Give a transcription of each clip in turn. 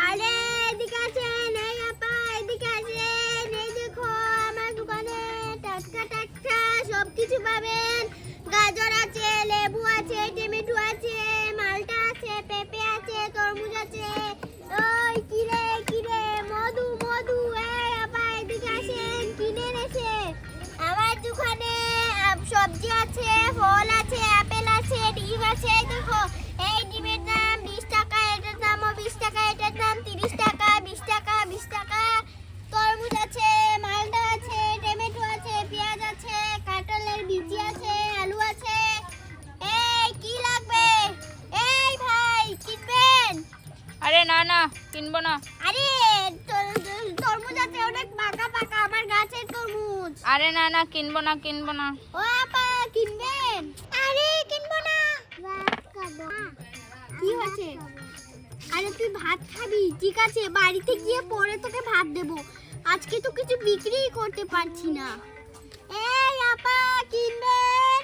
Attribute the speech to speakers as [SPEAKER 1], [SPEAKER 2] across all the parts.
[SPEAKER 1] আরে এদিকে আসেন, এই আপা এদিকে আসেন। এই দেখো আমার দোকানে টাটকা টাটকা সবকিছু পাবেন। গাজর আছে, লেবু আছে, টমেটো আছে, মালটা আছে, পেঁপে আছে, তরমুজ আছে। ওই কিরে কিরে মধু মধু, এই আপা এদিকে আসেন, কিনে এনেছে আমার দোকানে। সবজি আছে, ফল আছে, আপেল আছে, ডিম আছে। এই দেখো এই ডিমের দাম 20 টাকা, এটার দামও 20 টাকা, এটার দাম 30 টাকা, 20 টাকা 20 টাকা। তরমুজ আছে, মালটা আছে, টমেটো আছে, পেঁয়াজ আছে, কাঁঠালের বিচি আছে, আলু আছে। এই কি লাগবে? এই ভাই কিনবেন?
[SPEAKER 2] আরে না না, কিনবো না।
[SPEAKER 1] আরে তরমুজ আছে অনেক পাকা পাকা, আমার গাছের তরমুজ।
[SPEAKER 2] আরে না না, কিনবো না কিনবো না।
[SPEAKER 1] ও আপা কিনবেন? আরে কিনবো না, ভাত খাবো। কি হয়েছে? আরে তুই ভাত খাবি, ঠিক আছে, বাড়িতে গিয়ে পরে তোকে ভাত দেব। আজকে তো কিছু বিক্রি করতে পারছি না। এই আপা কিনবেন?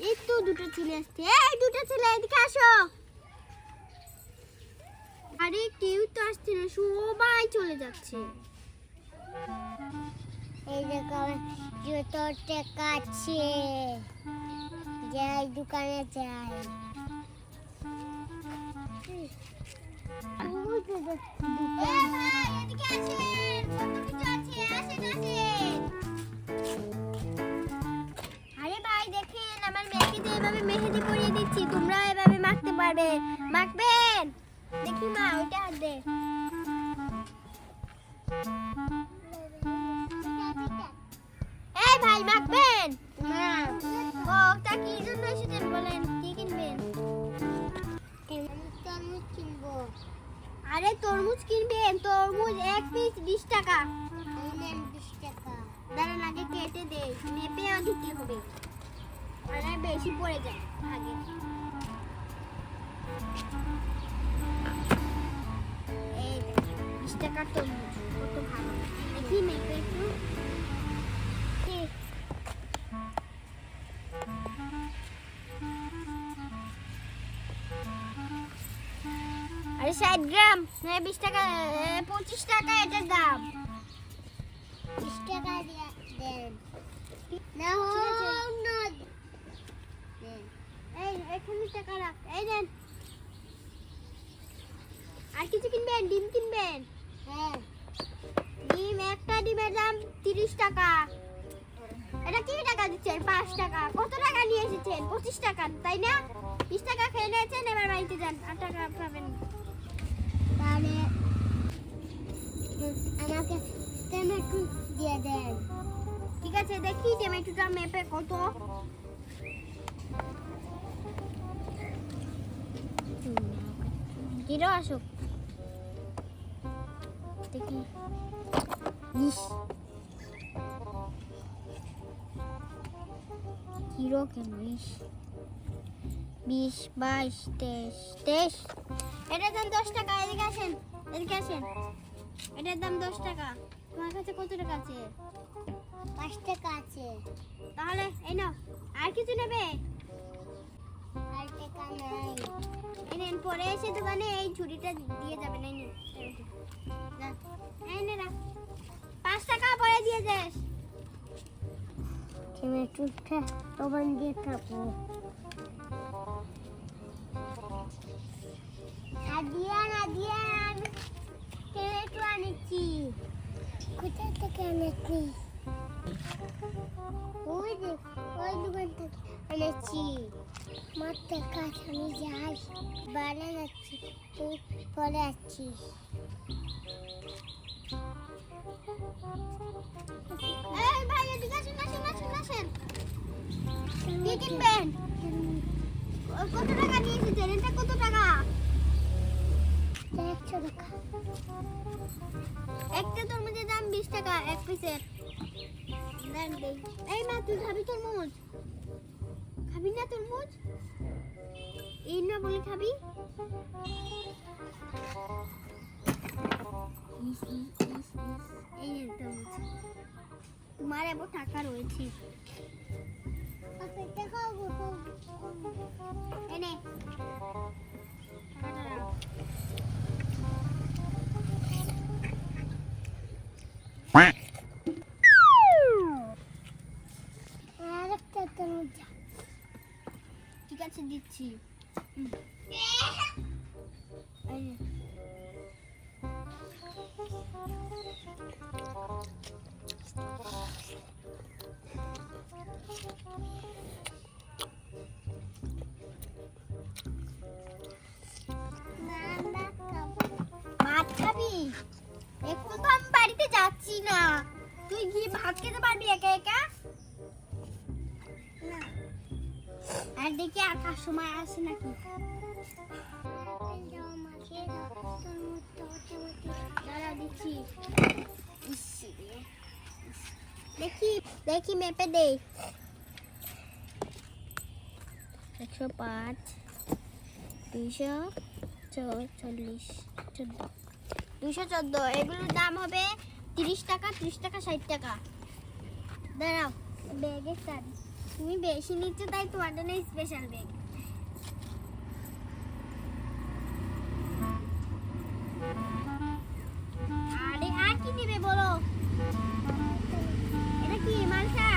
[SPEAKER 1] এই তো দুটো ছেলে আসছে। এই দুটো ছেলে এদিকে আসো। আরে কেউ তো আসছে না, সবাই চলে যাচ্ছে। এই দেখো জুতো টেকাচ্ছে, যাই দোকানে যাই। আরে ভাই দেখেন, আমার মেয়েকে যে এভাবে মেহেদি পরিয়ে দিচ্ছি, তোমরা এভাবে মাখতে পারবে। মাখবেন? দেখি মা ওইটা হাত দে। এই ভাই মাখবেন? না। ও তা কি জন্য এসেছেন বলেন, কি কিনবেন? তরমুজ কিনবো। আরে তরমুজ কিনবেন? তরমুজ এক পিস 20 টাকা। এই নেন 20 টাকা। দাঁড়ান আগে কেটে দেই, মেপে দিতে হবে, মানে বেশি পড়ে যায় আগে। এই 20 টাকার তরমুজ কত ভালো, দেখি মেপে একটু। আরে 60 গ্রাম, 20 টাকা, 25 টাকা এটার দাম। 20 টাকা দিয়ে দেন। না হোক না দেন। এই এখানে টাকা রাখ, এই দেন। আর কিছু কিনবেন? ডিম কিনবেন? হ্যাঁ। ডিম, একটা ডিমের দাম 30 টাকা। এটা কি টাকা দিচ্ছেন? 5 টাকা। কত টাকা নিয়ে এসেছেন? 25 টাকা, তাই না? 20 টাকা খেয়ে নিয়েছেন, এবার বাড়িতে যান, 8 টাকা পাবেন। তাহলে আমাকে টমেটো দিয়ে দেন। ঠিক আছে, দেখি টমেটোটা মেপে কত। কিলো আসুক দেখি। 20 কিলো কেন? 20 22 23 23। এটার দাম 10 টাকা। এদিকে আসেন, এদিকে আসেন। এটার দাম 10 টাকা। তোমার কাছে কত টাকা আছে? 5 টাকা আছে। তাহলে এই নাও। আর কিছু নেবে? আর টাকা নাই। এই নেন, পরে এসে দোকানে এই ছুরিটা দিয়ে যাবেন। এই নিন, এই নে রাখ। 5 টাকা পরে দিয়ে যাস। টমেটোটা ওখান দিয়ে খাবো। দিয়ান টমেটো আনেছি। কোথা থেকে আনেছি? ওই দোকান থেকে আনেছি। মাঠে কাজ আমি যাই, বাড়ি যাচ্ছি, তুই পরে আসছিস। এই ভাই এদিকে আসেন, আসেন আসেন আসেন। কি কিনবেন? কত টাকা নিয়ে এসেছেন? এটা কত টাকা? 100 টাকা। একটা তরমুজের দাম 20 টাকা এক পিসের। এই মা তুই খাবি তরমুজ? খাবি না তরমুজ? এই না বলে খাবি? এই তরমুজ তোমার এত টাকা রয়েছে। এনে ঠিক আছে দিচ্ছি। ভাত খাবি? একটু তো আমি বাড়িতে যাচ্ছি না, তুই গিয়ে ভাত খেতে পারবি একা একা? না। আর দেখি আসার সময় আসে নাকি। দাঁড়া দিচ্ছি। দেখি দেখি মেপে দে। 105 240 214 এগুলোর দাম হবে 30 টাকা 30 টাকা 60 টাকা। দাঁড়াও ব্যাগে স্যার তুমি বেশি নিচ্ছ তাই তোমার জন্য স্পেশাল ব্যাগ। আরে আর কি নেবে বলো? এটা কি মালটা?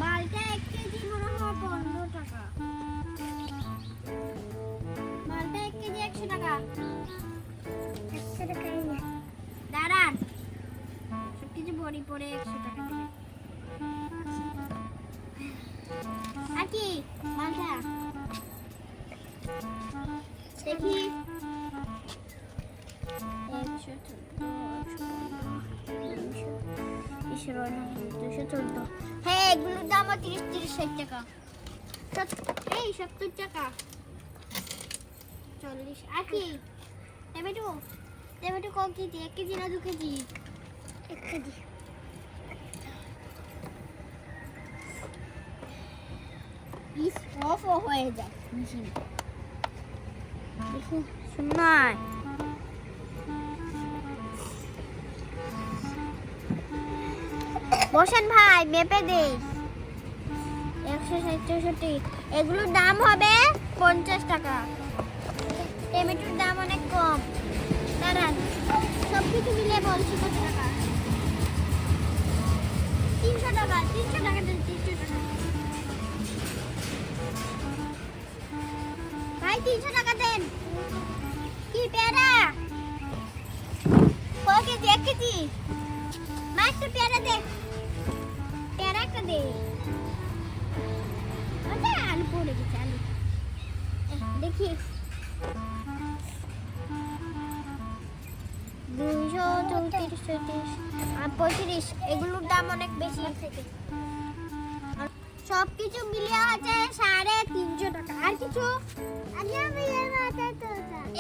[SPEAKER 1] মালটা 1 কেজি মনে হয় 15 টাকা। মালটা 1 কেজি 100 টাকা। 100 টাকা না। দাঁড়ান সবকিছু ভরি পরে 100 টাকা দেবে। আর কি মালটা দেখি 214 হ্যাঁ এগুলোর দাম 30-60 টাকা। এই 70 টাকা 40। আর কি টমেটো? টমেটো ক কেজি? 1 কেজি না 2 কেজি? 1 কেজি। ইস অফ হয়ে যায় মেশিন। দেখি শোনাই বসেন ভাই মেপে দে। 160-64 এগুলোর দাম হবে 50 টাকা। টমেটোর দাম অনেক কম। দাঁড়ান সব কিছু মিলিয়ে বলছি কত টাকা। 300 টাকা 300 টাকা দেন 300 টাকা। ভাই 300 টাকা দেন। কি পেয়ারা? ক কেজি? 1 কেজি? মা একটা পেয়ারা দে। পেয়ারা একটা দে। আচ্ছা আলু পড়ে গেছে আলু। দেখি 234 আর 35 এগুলোর দাম অনেক বেশি থেকে। সবকিছু মিলিয়ে আছে 350 টাকা। আর কিছু?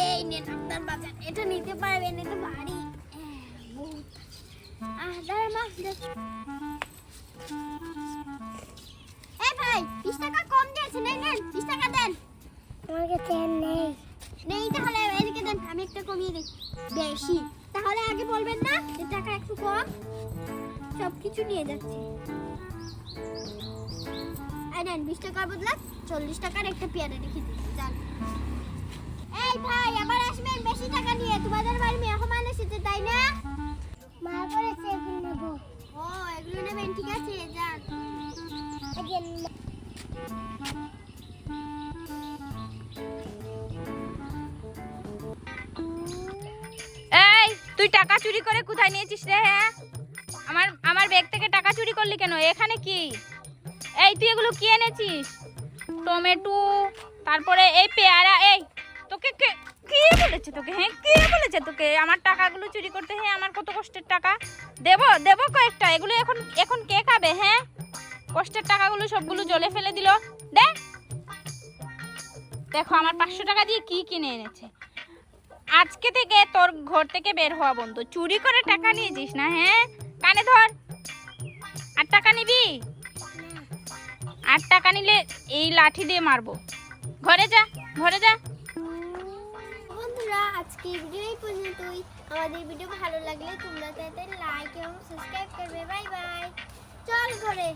[SPEAKER 1] এই নেন আপনার বাজার। এটা নিতে পারবেন, এটা ভারী। দাঁড়া মা এই ভাই 20 টাকা কম দিয়েছে নেন 20 টাকা দেন। আমার কাছে নেই। নেই তাহলে এদিকে দেন আমি একটা কমিয়ে দিই। বেশি তাহলে আগে বলবেন না যে টাকা একটু কম। সবকিছু নিয়ে যাচ্ছি। এই নেন 20 টাকার বদলে 40 টাকার একটা পেয়ারা রেখে দিন যান। এই ভাই আবার আসবেন বেশি টাকা নিয়ে। তোমাদের বাড়ি মেহমান এসেছে তাই না? মা বলেছে এগুলো নেব। ও এগুলো নেবেন ঠিক আছে যান।
[SPEAKER 2] এই তুই টাকা চুরি করে কোথায় নিয়েছিস রে? হ্যাঁ আমার ব্যাগ থেকে টাকা চুরি করলি কেন? এখানে কি? এই তুই এগুলো কি এনেছিস? টমেটো তারপরে এই পেয়ারা। এই তোকে কে বলেছে তোকে? হ্যাঁ কে বলেছে তোকে আমার টাকাগুলো চুরি করতে? হ্যাঁ আমার কত কষ্টের টাকা। দেবো কয়েকটা। এগুলো এখন কে খাবে? হ্যাঁ কষ্টের টাকাগুলো সবগুলো জলে ফেলে দিল। দেখো আমার 500 টাকা দিয়ে কি কিনে এনেছে। আজকে থেকে তোর ঘর থেকে বের হওয়া বন্ধ। চুরি করে টাকা নিয়েছিস না? হ্যাঁ কানে ধর। আর টাকা নিবি? আর টাকা নিলে এই লাঠি দিয়ে মারবো। ঘরে যা
[SPEAKER 1] বন্ধুরা আজকে ভিডিও এই পর্যন্তই। আমাদের ভিডিও ভালো লাগলে তোমরা তাড়াতাড়ি লাইক এবং সাবস্ক্রাইব করবে। Bye bye. চল ঘরে।